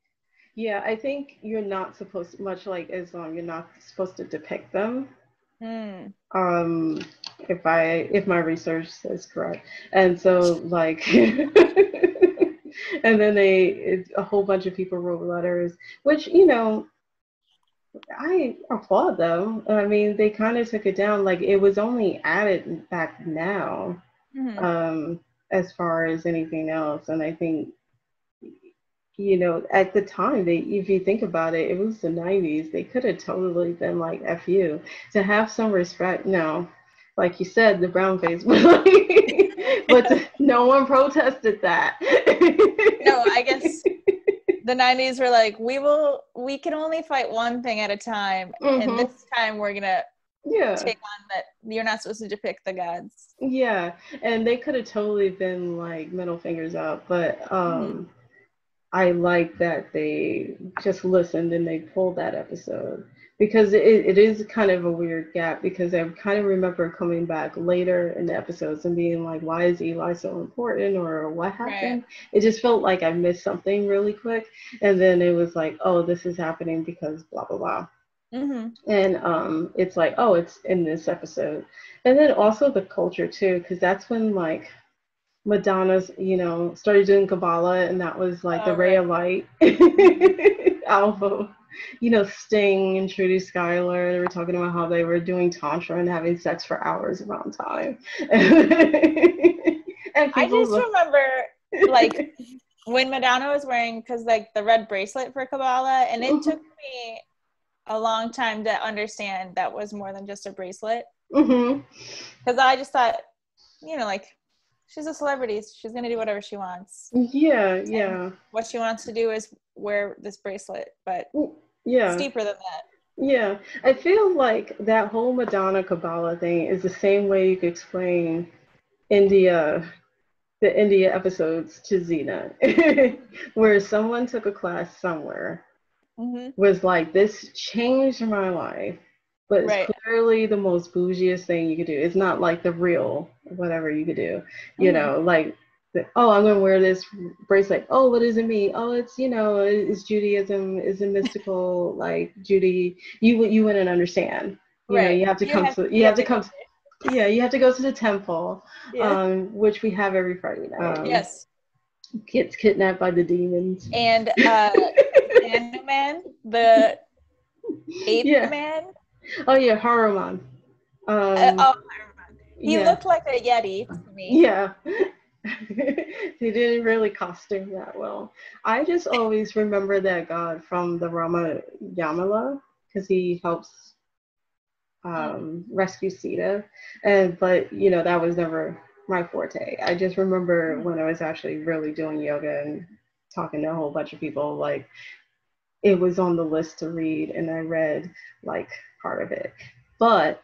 Yeah, I think you're not supposed, much like Islam, you're not supposed to depict them. If my research is correct. And so, like, and then a whole bunch of people wrote letters, which, I applaud them. I mean, they kind of took it down. Like, it was only added back now, as far as anything else. And I think, at the time, if you think about it, it was the 90s. They could have totally been like, F you, to have some respect. No, like you said, the brown face, but no one protested that. No, I guess the 90s were like, we can only fight one thing at a time. And this time we're going to take on that you're not supposed to depict the gods. Yeah, and they could have totally been like middle fingers up, but I like that they just listened and they pulled that episode, because it is kind of a weird gap, because I kind of remember coming back later in the episodes and being like, why is Eli so important, or what happened? Right. It just felt like I missed something really quick, and then it was like, oh, this is happening because blah blah blah. And it's like, oh, it's in this episode. And then also the culture too, because that's when like Madonna's, started doing Kabbalah, and that was like the ray of light. Alpha, Sting and Trudy Schuyler, they were talking about how they were doing Tantra and having sex for hours around time. And I just remember, like, when Madonna was wearing, because, like, the red bracelet for Kabbalah, and it took me a long time to understand that was more than just a bracelet. Because I just thought, like, she's a celebrity. She's going to do whatever she wants. Yeah. And what she wants to do is wear this bracelet, but it's deeper than that. Yeah. I feel like that whole Madonna Kabbalah thing is the same way you could explain the India episodes to Xena, where someone took a class somewhere, was like, this changed my life. But it's clearly the most bougiest thing you could do. It's not like the real whatever you could do. Like, I'm going to wear this bracelet. Oh, what does it mean? Oh, it's, it's Judaism, is a mystical, like, Judy. You wouldn't understand. You have to come to the temple, which we have every Friday night. Yes. Gets kidnapped by the demons. And Man, the ape man. Oh yeah, Haruman. Haruman. He looked like a Yeti to me. Yeah. He didn't really costume that well. I just always remember that god from the Rama Yamala, because he helps rescue Sita. But that was never my forte. I just remember when I was actually really doing yoga and talking to a whole bunch of people, like, it was on the list to read, and I read like part of it. But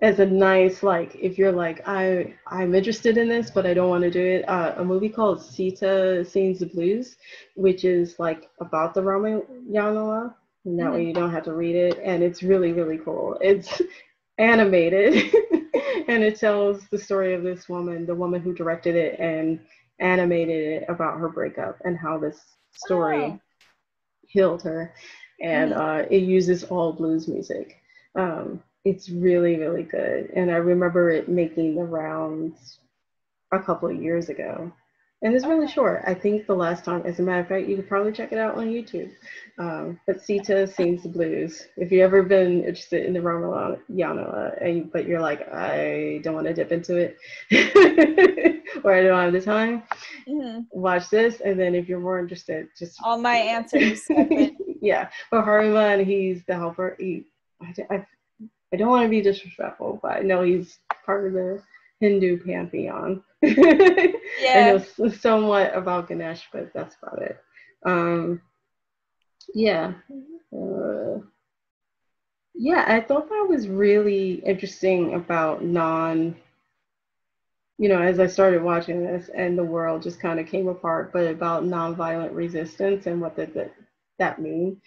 as a nice, like, if you're like, I'm interested in this but I don't want to do it, a movie called Sita Sings the Blues, which is like about the Roman Yanua, and that way you don't have to read it, and it's really, really cool. It's animated and it tells the story of this woman, the woman who directed it and animated it, about her breakup and how this story healed her. And it uses all blues music. It's really, really good. And I remember it making the rounds a couple of years ago. And it's really short. I think the last time, as a matter of fact, you could probably check it out on YouTube. But Sita Sings the Blues. If you've ever been interested in the Ramayana, but you're like, I don't want to dip into it, or I don't have the time, watch this. And then if you're more interested, just... All my answers. Yeah. But Haruman, he's the helper. I don't want to be disrespectful, but I know he's part of the Hindu pantheon. Yeah. I know somewhat about Ganesh, but that's about it. Yeah. Yeah, I thought that was really interesting about as I started watching this and the world just kind of came apart, but about nonviolent resistance and what that mean,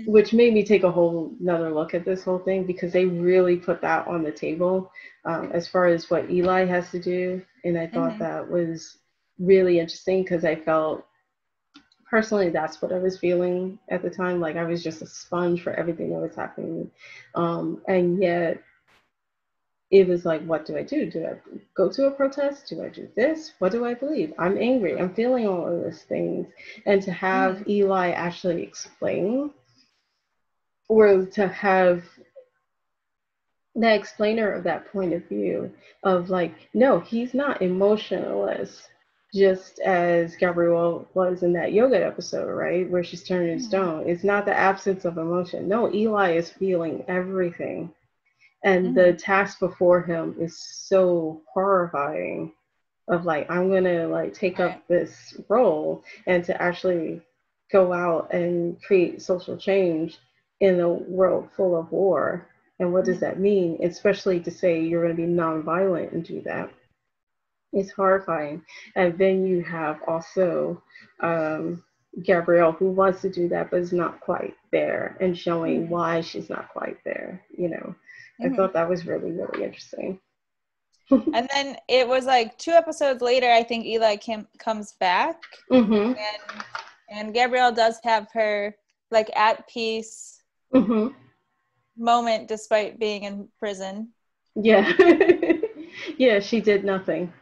which made me take a whole another look at this whole thing, because they really put that on the table as far as what Eli has to do. And I thought that was really interesting, because I felt personally that's what I was feeling at the time. Like I was just a sponge for everything that was happening. And yet it was like, what do I do? Do I go to a protest? Do I do this? What do I believe? I'm angry. I'm feeling all of those things. And to have Eli actually explain, or to have the explainer of that point of view of like, no, he's not emotionless, just as Gabrielle was in that yoga episode, right? Where she's turning to stone. It's not the absence of emotion. No, Eli is feeling everything. And the task before him is so horrifying, of like, I'm gonna like take up this role and to actually go out and create social change in a world full of war. And what does that mean? Especially to say you're gonna be nonviolent and do that. It's horrifying. And then you have also Gabrielle, who wants to do that but is not quite there, and showing why she's not quite there, I thought that was really, really interesting. And then it was like 2 episodes later, I think Eli comes back, and Gabrielle does have her like at peace moment despite being in prison. Yeah. Yeah, she did nothing.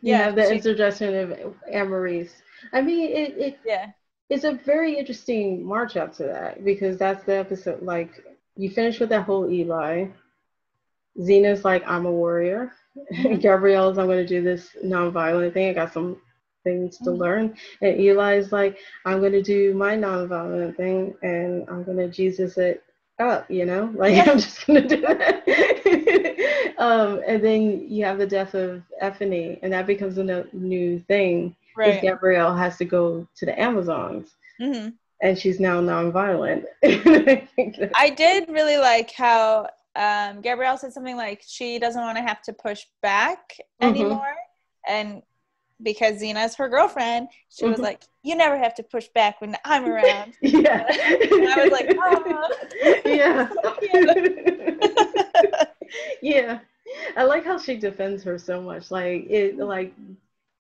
You have the interjection of Amaris. I mean, it's a very interesting march up to that, because that's the episode, like, you finish with that whole Eli. Xena's like, I'm a warrior. Gabrielle's, I'm going to do this nonviolent thing. I got some things to learn. And Eli's like, I'm going to do my nonviolent thing, and I'm going to Jesus it up, Like, I'm just going to do that. And then you have the death of Ephany, and that becomes a new thing. Right. Gabrielle has to go to the Amazons. And she's now nonviolent. I did really like how Gabrielle said something like she doesn't want to have to push back anymore, and because Xena's her girlfriend, she was like, you never have to push back when I'm around. Yeah. And I was like, yeah. Yeah. I like how she defends her so much. Like,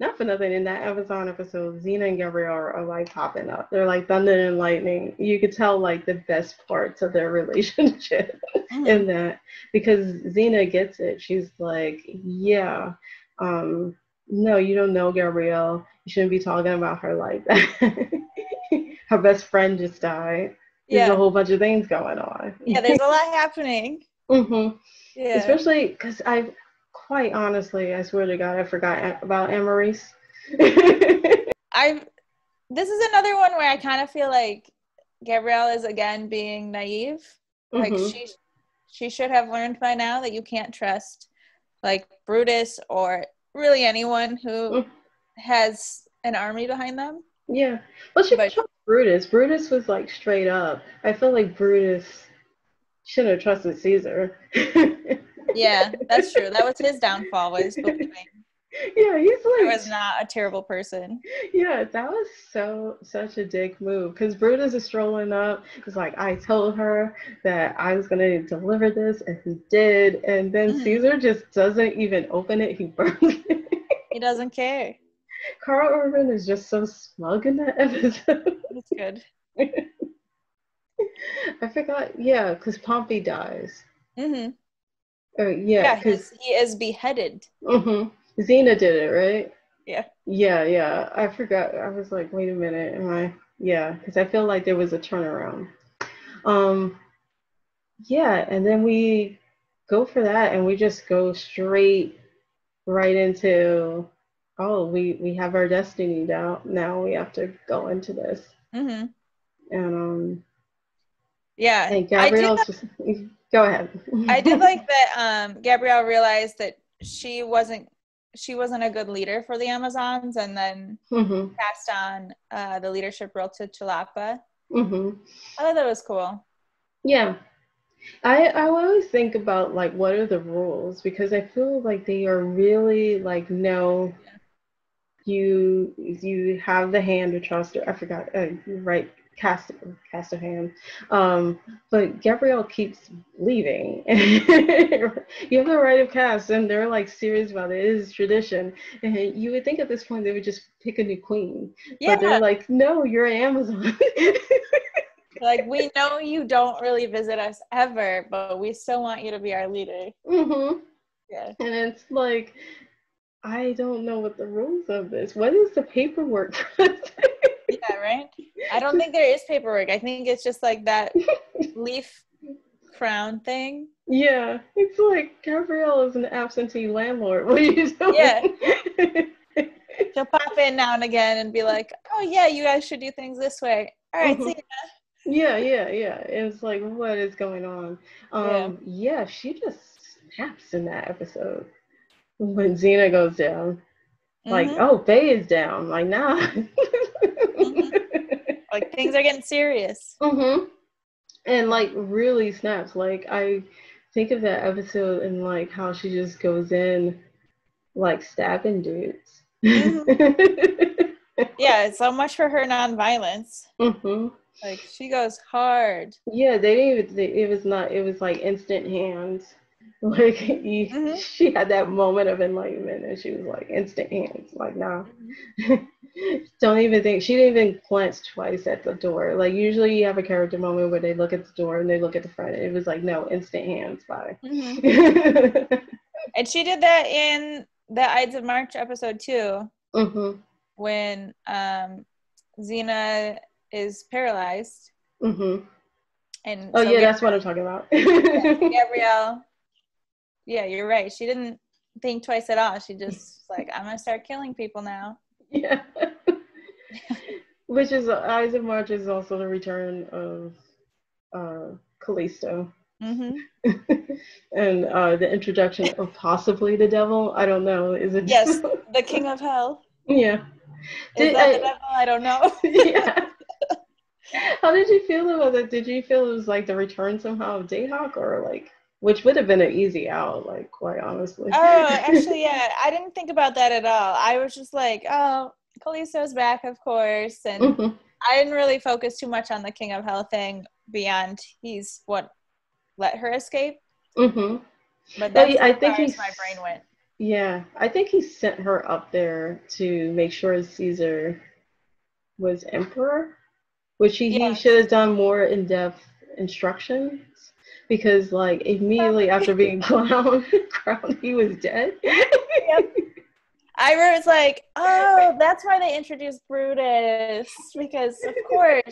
not for nothing, in that Amazon episode, Xena and Gabrielle are like popping up. They're like thunder and lightning. You could tell like the best parts of their relationship in that, because Xena gets it. She's like, yeah, no, you don't know Gabrielle. You shouldn't be talking about her like that. Her best friend just died. There's a whole bunch of things going on. Yeah, there's a lot happening. Yeah. Especially because quite honestly, I swear to God, I forgot about Amaris. This is another one where I kind of feel like Gabrielle is again being naive. Like she should have learned by now that you can't trust like Brutus or really anyone who has an army behind them. Yeah. Well, she But trust Brutus. Brutus was like straight up. I feel like Brutus shouldn't have trusted Caesar. yeah, that's true. That was his downfall, was believing Yeah, he's I like, was not a terrible person. yeah, that was such a dick move. Because Brutus is strolling up. It's like, I told her that I was gonna deliver this, and he did. And then Hmm. Caesar just doesn't even open it. He burns it. He doesn't care. Carl Urban is just so smug in that episode. It's good. I forgot. Yeah, because Pompey dies. Hmm. Yeah, Yeah, because he is beheaded. Xena did it, right? Yeah. Yeah, yeah. I forgot. I was like, wait a minute. Am I? Yeah, because I feel like there was a turnaround. Um, yeah, and then we go for that, and we just go straight right into, oh, we have our destiny down. Now we have to go into this, Hmm. and Yeah, and Gabrielle's just go ahead. I did like that Gabrielle realized that she wasn't a good leader for the Amazons, and then Hmm. passed on the leadership role to Chilapa. Hmm. I thought that was cool. Yeah, I always think about like what are the rules because I feel like they are really like no, you have the hand of trust. I forgot. Right, cast of hand. But Gabrielle keeps leaving. You have the right of cast, and they're like serious about it. It is tradition, and you would think at this point they would just pick a new queen, but they're Yeah, like, no, you're an Amazon. like we know you don't really visit us ever, but we still want you to be our leader. Hmm. Yeah. And it's like, I don't know what the rules of this. What is the paperwork for this? Yeah, right? I don't think there is paperwork. I think it's just like that leaf crown thing. Yeah, it's like Gabrielle is an absentee landlord. What are you Yeah. doing? She'll pop in now and again and be like, oh, yeah, you guys should do things this way. All right, see Mhm. Yeah, yeah. It's like, what is going on? ya. Yeah, she just snaps in that episode when Xena goes down. Yeah. Like, Hmm. oh, Faye is down. Like, nah. Hmm. Like things are getting serious. Hmm. And Yeah. like really snaps. Like I think of that episode and like how she just goes in like stabbing dudes. Hmm. Yeah, it's so much for her nonviolence. Hmm. Like she goes hard. Yeah, they didn't even. It was not. It was like instant hands. Like Hmm. she had that moment of enlightenment, and she was like instant hands. Like nah, Hmm. don't even think. She didn't even glance twice at the door. Like usually you have a character moment where they look at the door and they look at the front. It was like no, instant hands. Bye. Hmm. And she did that in the Ides of March episode too, Hmm. when Xena is paralyzed, Hmm. and Oh so yeah, that's what I'm talking about. Gabrielle, yeah, you're right. She didn't think twice at all. She just was like, I'm gonna start killing people now. Yeah. Which is Eyes of March is also the return of Kalisto. Hmm. And the introduction of possibly the devil. I don't know. Is it? Yes, the king of hell. Yeah. Is Did that the devil? I don't know. yeah. How did you feel about it? Did you feel it was like the return somehow of Dayhawk or like which would have been an easy out, like quite honestly. Oh, actually, yeah, I didn't think about that at all. I was just like, oh, Kalisto's back, of course, and Hmm. I didn't really focus too much on the king of hell thing beyond he's what let her escape. Hmm. But Well, that's as I think far as he's my brain went. yeah. I think he sent her up there to make sure Caesar was emperor, which he should Yes. have done more in-depth instructions because like immediately after Probably. being crowned he was dead. Yep. I was like, oh, that's why they introduced Brutus, because of course,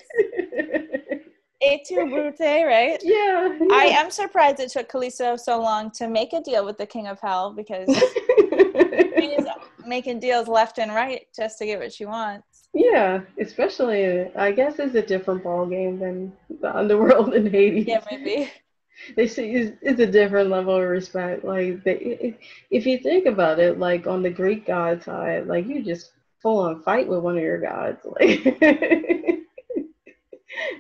Et tu Brute, right? Yeah, I yeah. am surprised it took Kalisto so long to make a deal with the King of Hell, because she's making deals left and right just to get what she wants. Yeah, especially I guess it's a different ball game than the underworld in Hades. Yeah, maybe. They see it's a different level of respect. Like if you think about it, like on the Greek god side, like you just full-on fight with one of your gods. Like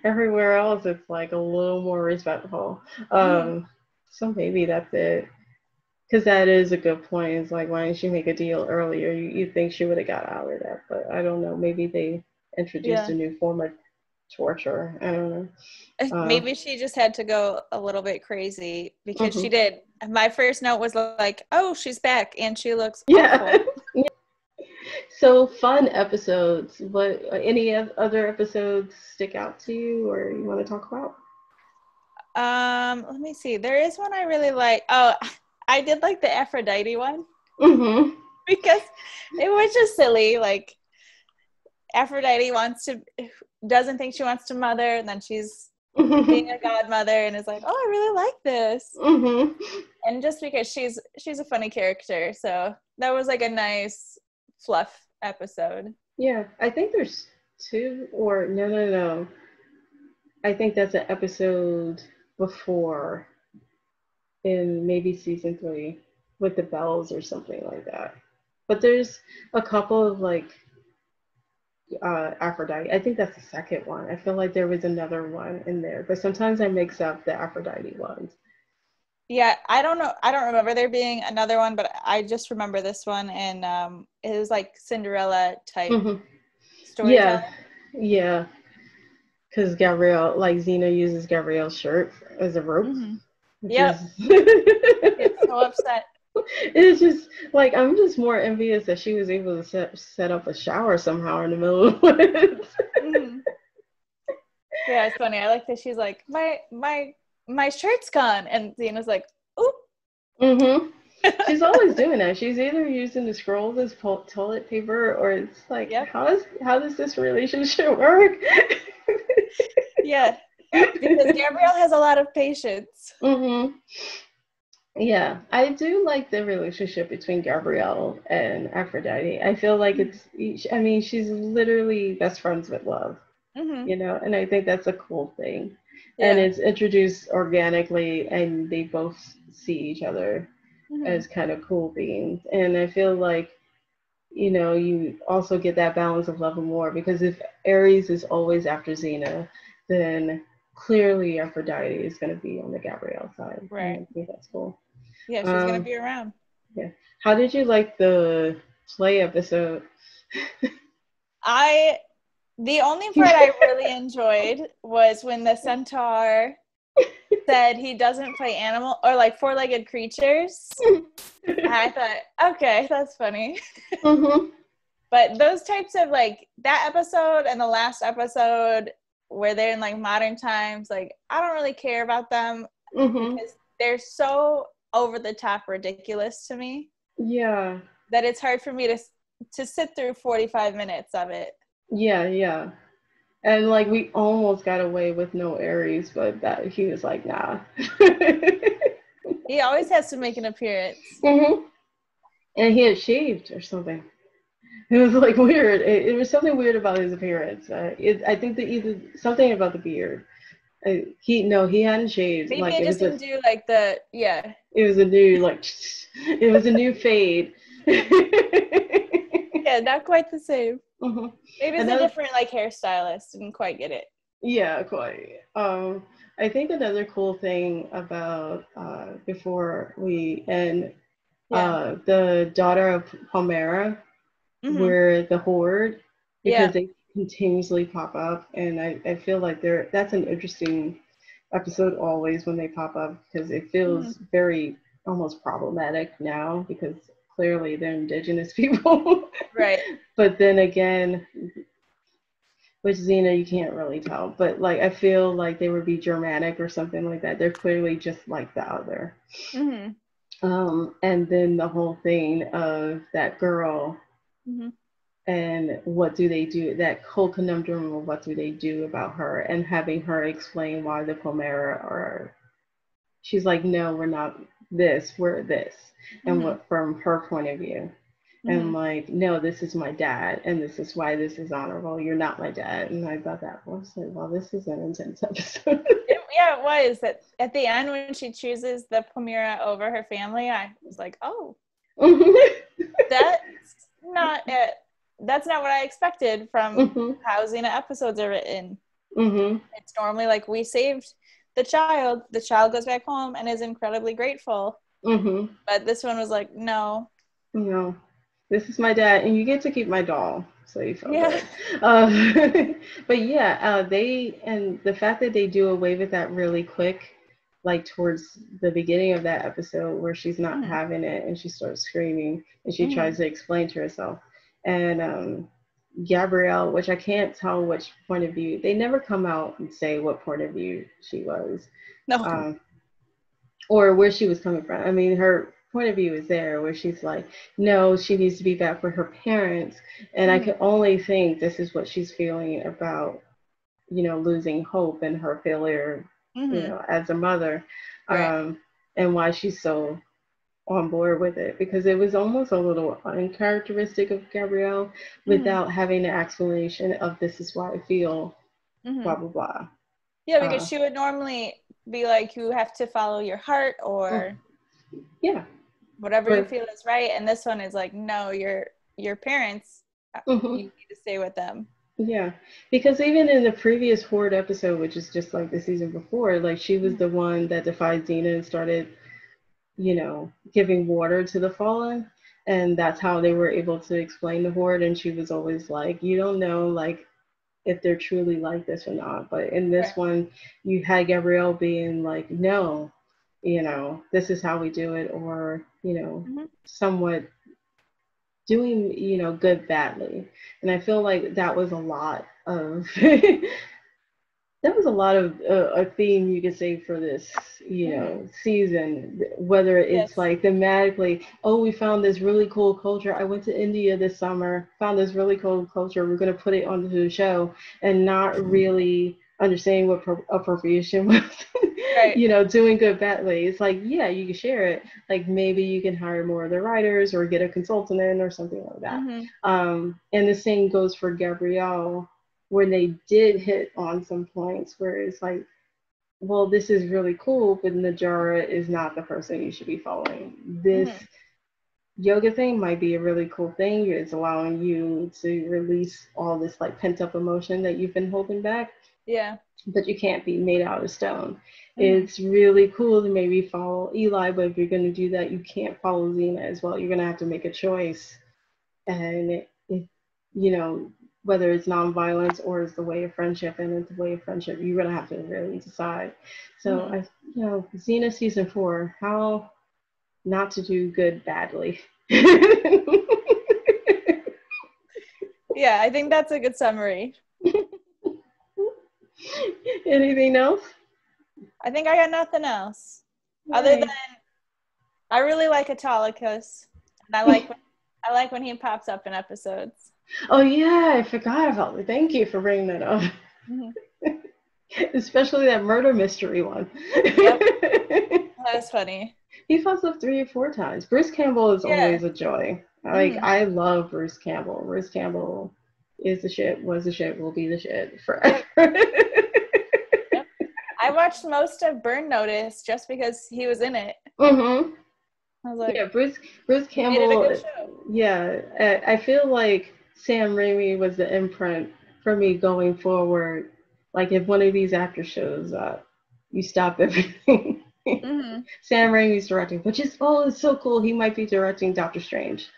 everywhere else, it's like a little more respectful. So maybe that's it. Because that is a good point. It's like, why didn't she make a deal earlier? You think she would have got out of that, but I don't know. Maybe they introduced a new form of torture. I don't know. Maybe she just had to go a little bit crazy because she did. My first note was like, oh, she's back and she looks awful. So fun episodes. What any other episodes stick out to you or you want to talk about? Let me see. There is one I really like. Oh, I did like the Aphrodite one because it was just silly. Like Aphrodite doesn't think she wants to mother, and then she's being a godmother, and is like, oh, I really like this. And just because she's a funny character, so that was like a nice fluff episode. Yeah, I think there's two or no. I think that's an episode before in maybe season 3 with the bells or something like that. But there's a couple of like Aphrodite. I think that's the second one. I feel like there was another one in there, but sometimes I mix up the Aphrodite ones. Yeah, I don't know. I don't remember there being another one, but I just remember this one, and it was like Cinderella type storytelling. Yeah. Because Gabrielle, like Xena uses Gabrielle's shirt as a rope. Yep. It's so upset. It's just like I'm just more envious that she was able to set up a shower somehow in the middle of the woods. Yeah, it's funny. I like that she's like, my shirt's gone, and Xena's like, oop. She's always doing that. She's either using the scrolls as toilet paper, or it's like, how does this relationship work? Yeah, because Gabrielle has a lot of patience. Yeah, I do like the relationship between Gabrielle and Aphrodite. I feel like she's literally best friends with love, you know, and I think that's a cool thing. And it's introduced organically, and they both see each other as kind of cool beings. And I feel like, you know, you also get that balance of love and war, because if Ares is always after Xena, then clearly Aphrodite is going to be on the Gabrielle side. Right. I think that's cool. Yeah, she's going to be around. Yeah. How did you like the play episode? The only part I really enjoyed was when the centaur said he doesn't play animal or like four-legged creatures. And I thought, okay, that's funny. But those types of like that episode and the last episode where they're in like modern times, like I don't really care about them because they're so over the top ridiculous to me. Yeah. That it's hard for me to sit through 45 minutes of it. Yeah. And like we almost got away with no Ares, but that he was like, nah. He always has to make an appearance. And he had shaved or something. It was like weird. It was something weird about his appearance. I think that either something about the beard. He hadn't shaved. Maybe like, it just didn't do like It was a new it was a new fade. Yeah, not quite the same. Maybe it's a different like hairstylist. Didn't quite get it. Yeah, quite. I think another cool thing about before we end, the daughter of Palmyra, were the Horde, because they continuously pop up, and I feel like that's an interesting episode always when they pop up, because it feels very almost problematic now, because clearly they're indigenous people. Right. But then again, with Xena, you can't really tell. But like, I feel like they would be Germanic or something like that. They're clearly just like the other. And then the whole thing of that girl and what do they do, that whole conundrum of what do they do about her, and having her explain why the Palmyra are, she's like, no, we're not this, we're this. And what from her point of view. And like, no, this is my dad, and this is why this is honorable. You're not my dad. And I thought that was like, well, this is an intense episode. It was. At the end when she chooses the Palmyra over her family, I was like, oh, that's not it. that's not what I expected from Mm-hmm. how Xena episodes are written. Mm-hmm. It's normally like, we saved the child goes back home and is incredibly grateful. Mm-hmm. But this one was like, no. No, this is my dad, and you get to keep my doll, so you feel Yeah. good. But yeah, the fact that they do away with that really quick, like towards the beginning of that episode where she's not Mm-hmm. having it and she starts screaming and she Mm-hmm. tries to explain to herself, and Gabrielle, which I can't tell which point of view, they never come out and say what point of view she was. No. Or where she was coming from. I mean, her point of view is there where she's like, no, she needs to be back with her parents. And I Mm-hmm. could only think this is what she's feeling about, losing hope and her failure, Mm-hmm. as a mother, Right. and why she's so on board with it. Because it was almost a little uncharacteristic of Gabrielle Mm-hmm. without having the explanation of this is why I feel, Mm-hmm. blah, blah, blah. Yeah, because she would normally be like, you have to follow your heart, or Yeah. whatever you feel is right. And this one is like, no, your parents, Mm-hmm. you need to stay with them. Yeah, because even in the previous Horde episode, which is just like the season before, like she was the one that defied Xena and started, giving water to the fallen. And that's how they were able to explain the Horde. And she was always like, you don't know, like, if they're truly like this or not. But in this Right. one, you had Gabrielle being like, no, this is how we do it, or, Mm-hmm. somewhat doing good badly. And I feel like that was a lot of that was a lot of a theme you could say for this Mm-hmm. season, whether it's Yes. like thematically, oh, we found this really cool culture, I went to India this summer, found this really cool culture, we're going to put it onto the show, and not really understanding what appropriation was. Right. Doing good badly. It's like, yeah, you can share it. Like maybe you can hire more of the writers or get a consultant in or something like that. Mm-hmm. And the same goes for Gabrielle, where they did hit on some points where it's like, well, this is really cool, but Najara is not the person you should be following. This Mm-hmm. yoga thing might be a really cool thing. It's allowing you to release all this like pent up emotion that you've been holding back. Yeah. But you can't be made out of stone. Mm-hmm. It's really cool to maybe follow Eli, but if you're going to do that, you can't follow Xena as well. You're going to have to make a choice. And if, whether it's nonviolence or it's the way of friendship, and it's the way of friendship, you're going to have to really decide. So, Xena season 4, how not to do good badly. Yeah, I think that's a good summary. Anything else? I think I got nothing else. Right. Other than I really like Autolycus. And I like when he pops up in episodes. Oh yeah, I forgot about it. Thank you for bringing that up. Mm-hmm. Especially that murder mystery one. Yep. That was funny. He pops up 3 or 4 times. Bruce Campbell is always a joy. Like, I love Bruce Campbell. Bruce Campbell is the shit, was the shit, will be the shit forever. Yep. I watched most of Burn Notice just because he was in it. Mm-hmm. I was like, yeah, Bruce Campbell. made it a good show. Yeah, I feel like Sam Raimi was the imprint for me going forward. Like, if one of these after shows up, you stop everything. Mm-hmm. Sam Raimi's directing, which is it's so cool. He might be directing Doctor Strange.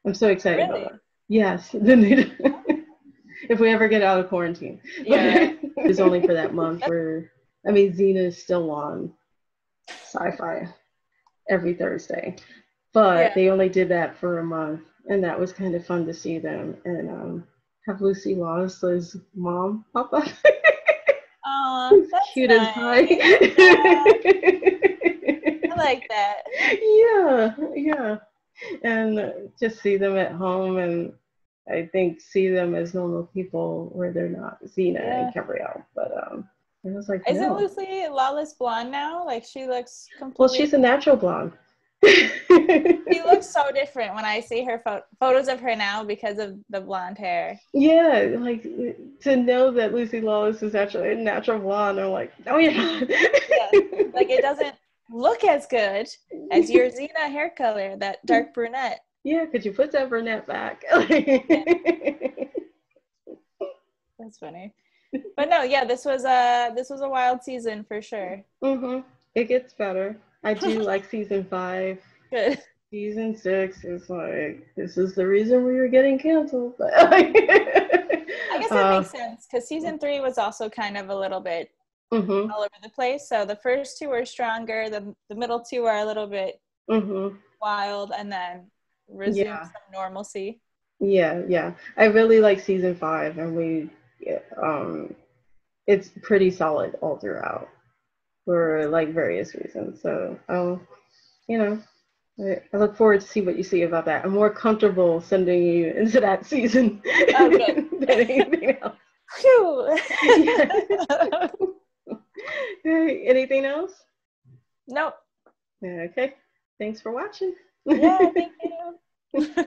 I'm so excited about it. Yes, if we ever get out of quarantine. Yeah, right. It's only for that month where Xena is still on Sci-Fi every Thursday, but they only did that for a month, and that was kind of fun to see them and have Lucy Lawless's mom pop up. Oh, that's cute nice. as pie. I like that. Yeah, and just see them at home, and I think see them as normal people where they're not Xena and Gabrielle. But I was like, isn't Lucy Lawless blonde now? Like, she looks completely. Well, she's a natural blonde. She looks so different when I see her photos of her now because of the blonde hair. Yeah, like to know that Lucy Lawless is actually a natural blonde, I'm like, oh yeah. Like, it doesn't look as good as your Xena hair color, that dark brunette. Yeah, could you put that brunette back? That's funny. But no, yeah, this was a wild season for sure. It gets better. I do like season 5. Good. Season 6 is like, this is the reason we were getting canceled. But I guess that makes sense because season 3 was also kind of a little bit all over the place. So the first 2 were stronger. The middle 2 are a little bit wild, and then resume some normalcy. Yeah. I really like season 5, and it's pretty solid all throughout for like various reasons. So I look forward to see what you see about that. I'm more comfortable sending you into that season than anything else. Phew. Anything else? Nope. Okay. Thanks for watching. Yeah, thank you.